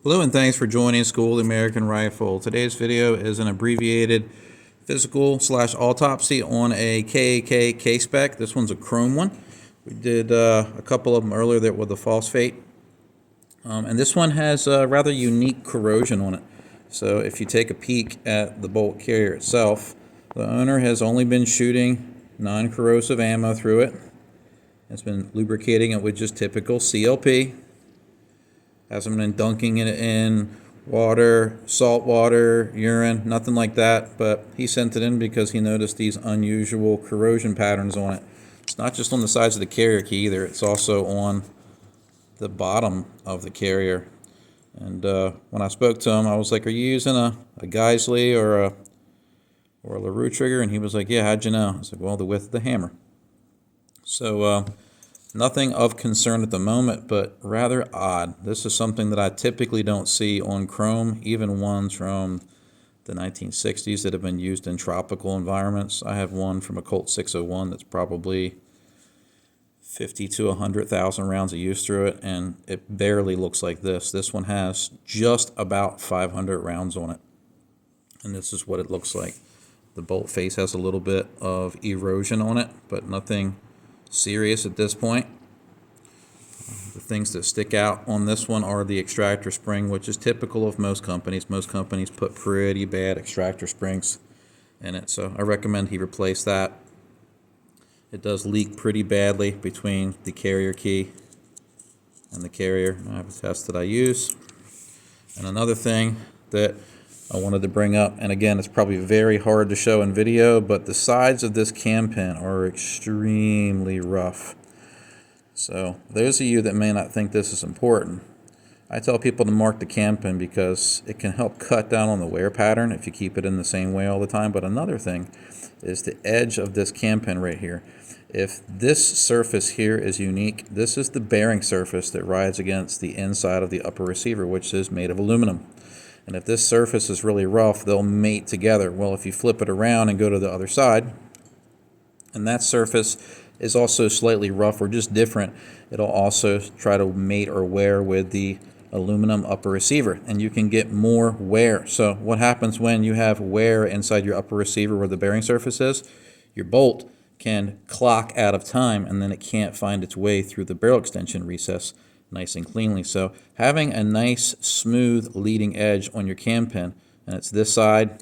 Hello and thanks for joining School of the American Rifle. Today's video is an abbreviated physical / autopsy on a KAK K-SPEC. This one's a chrome one. We did a couple of them earlier that were the phosphate. And this one has rather unique corrosion on it. So if you take a peek at the bolt carrier itself, the owner has only been shooting non-corrosive ammo through it. It's been lubricating it with just typical CLP. Hasn't been dunking it in water, salt water, urine, nothing like that. But he sent it in because he noticed these unusual corrosion patterns on it. It's not just on the sides of the carrier key either. It's also on the bottom of the carrier. And when I spoke to him, I was like, "Are you using a Geisley or a LaRue trigger?" And he was like, "Yeah, how'd you know?" I was like, "Well, the width of the hammer." So nothing of concern at the moment, but rather odd. This is something that I typically don't see on chrome, even ones from the 1960s that have been used in tropical environments. I have one from a Colt 601 that's probably 50 to 100,000 rounds of use through it, and it barely looks like this. This one has just about 500 rounds on it, and this is what it looks like. The bolt face has a little bit of erosion on it, but nothing serious at this point. The things that stick out on this one are the extractor spring, which is typical of most companies. Most companies put pretty bad extractor springs in it, so I recommend he replace that. It does leak pretty badly between the carrier key and the carrier. I have a test that I use. And another thing that I wanted to bring up, and again, it's probably very hard to show in video, but the sides of this cam pin are extremely rough. So those of you that may not think this is important, I tell people to mark the cam pin because it can help cut down on the wear pattern if you keep it in the same way all the time. But another thing is the edge of this cam pin right here. If this surface here is unique, this is the bearing surface that rides against the inside of the upper receiver, which is made of aluminum. And if this surface is really rough, they'll mate together. Well, if you flip it around and go to the other side, and that surface is also slightly rough or just different, it'll also try to mate or wear with the aluminum upper receiver, and you can get more wear. So what happens when you have wear inside your upper receiver where the bearing surface is? Your bolt can clock out of time, and then it can't find its way through the barrel extension recess nice and cleanly. So having a nice smooth leading edge on your cam pin, and it's this side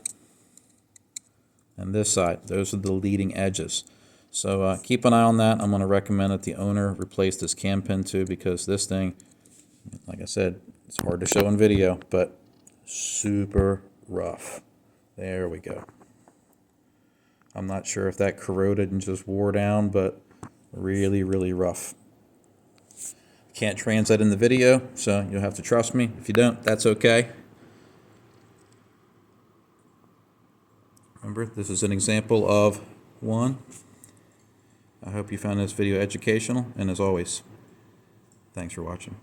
and this side, those are the leading edges. So keep an eye on that. I'm going to recommend that the owner replace this cam pin too, because this thing, like I said, it's hard to show in video, but super rough. There we go. I'm not sure if that corroded and just wore down, but really, really rough. Can't translate in the video, so you'll have to trust me. If you don't, that's okay. Remember, this is an example of one. I hope you found this video educational, and as always, thanks for watching.